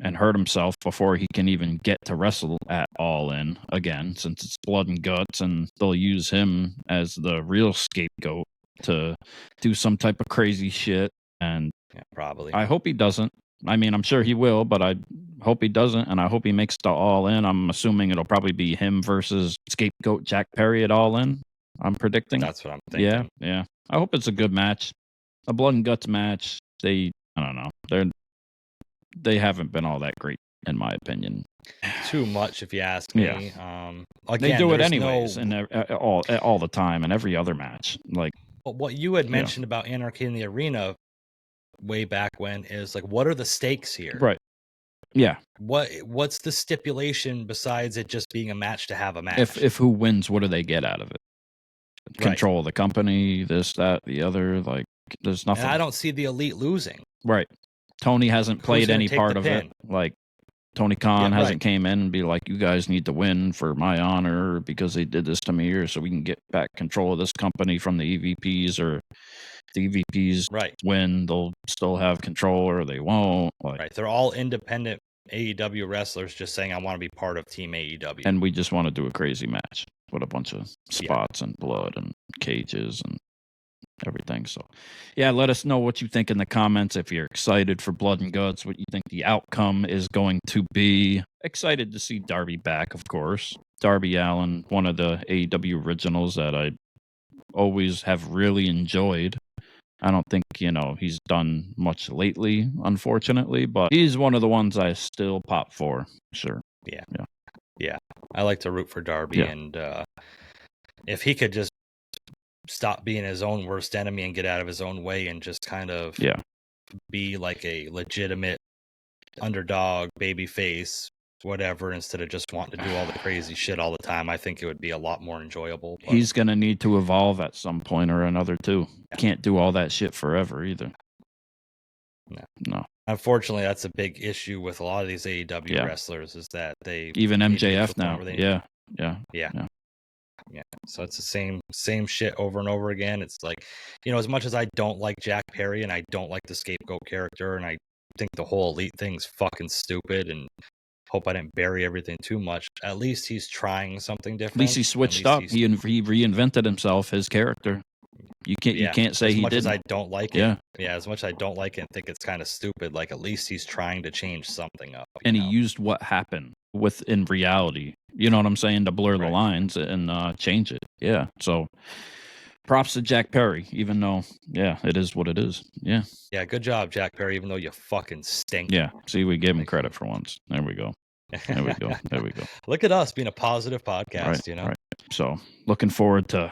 and hurt himself before he can even get to wrestle at All In again, since it's Blood and Guts, and they'll use him as the real scapegoat to do some type of crazy shit. And probably. I hope he doesn't. I mean, I'm sure he will, but I hope he doesn't, and I hope he makes the All In. I'm assuming it'll probably be him versus scapegoat Jack Perry at All In. I'm predicting. That's what I'm thinking. Yeah. I hope it's a good match, a Blood and Guts match. I don't know. They haven't been all that great, in my opinion. Too much, if you ask me. Again, they do it anyways, and all the time, in every other match. Like, what you had mentioned about Anarchy in the Arena, way back when is like, what are the stakes here? Right. Yeah. What's the stipulation besides it just being a match to have a match? If who wins, what do they get out of it? Right. Control of the company, this, that, the other. Like, there's nothing. And I don't see the Elite losing. Right. Tony hasn't Who's played gonna any take part the of pin? it. Like, Tony Khan Yeah, hasn't right. came in and be like, you guys need to win for my honor because they did this to me, or so we can get back control of this company from the EVPs, or the EVPs Right. win, they'll still have control or they won't. Like, Right. They're all independent AEW wrestlers just saying, I want to be part of Team AEW. and we just want to do a crazy match with a bunch of spots and blood and cages and everything. So, yeah, let us know what you think in the comments. If you're excited for Blood and Guts, what you think the outcome is going to be. Excited to see Darby back, of course. Darby Allin, one of the AEW originals that I always have really enjoyed. I don't think, he's done much lately, unfortunately, but he's one of the ones I still pop for, sure. Yeah. I like to root for Darby, and if he could just stop being his own worst enemy and get out of his own way and just kind of be like a legitimate underdog, baby face, whatever, instead of just wanting to do all the crazy shit all the time, I think it would be a lot more enjoyable. But he's going to need to evolve at some point or another, too. Can't do all that shit forever, either. No. Unfortunately, that's a big issue with a lot of these AEW wrestlers, is that they... Even MJF now. Yeah. So it's the same shit over and over again. It's like, as much as I don't like Jack Perry and I don't like the scapegoat character, and I think the whole Elite thing's fucking stupid, and hope I didn't bury everything too much, at least he's trying something different. At least he switched up. He reinvented himself, his character. You can't say he didn't. As much as I don't like it. Yeah, as much as I don't like it and think it's kind of stupid, like, at least he's trying to change something up. And he used what happened in reality, you know what I'm saying, to blur the lines and change it. Yeah. So props to Jack Perry, even though, it is what it is. Yeah. Yeah, good job, Jack Perry, even though you fucking stink. Yeah. See, we gave him credit for once. There we go. There we go. Look at us being a positive podcast, Right. So looking forward to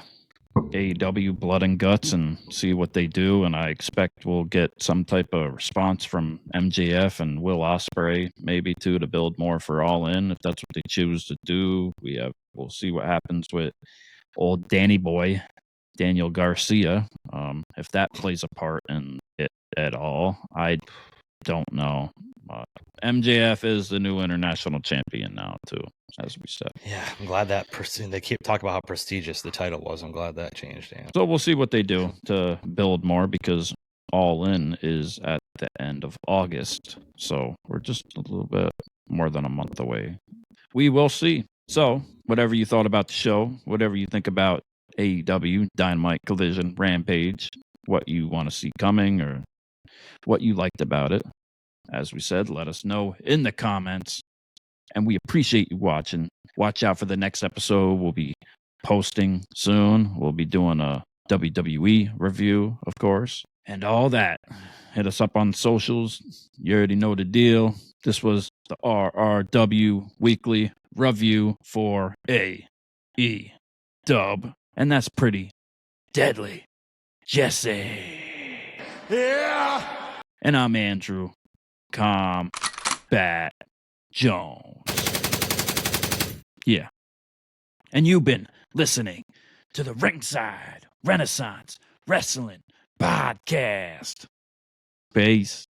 AEW Blood and Guts and see what they do, and I expect we'll get some type of response from MJF and Will Ospreay, maybe too, to build more for All In, if that's what they choose to do. We'll see what happens with old Danny Boy, Daniel Garcia, if that plays a part in it at all. I don't know. MJF is the new international champion now, too, as we said. Yeah, I'm glad that they keep talking about how prestigious the title was. I'm glad that changed. Yeah. So we'll see what they do to build more, because All In is at the end of August. So we're just a little bit more than a month away. We will see. So whatever you thought about the show, whatever you think about AEW, Dynamite, Collision, Rampage, what you want to see coming or what you liked about it, as we said, let us know in the comments. And we appreciate you watching. Watch out for the next episode. We'll be posting soon. We'll be doing a WWE review, of course, and all that. Hit us up on socials. You already know the deal. This was the RRW Weekly Review for AEW. And that's pretty deadly. Jesse. Yeah! And I'm Andrew Kombat Jones. Yeah. And you've been listening to the Ringside Renaissance Wrestling Podcast. Peace.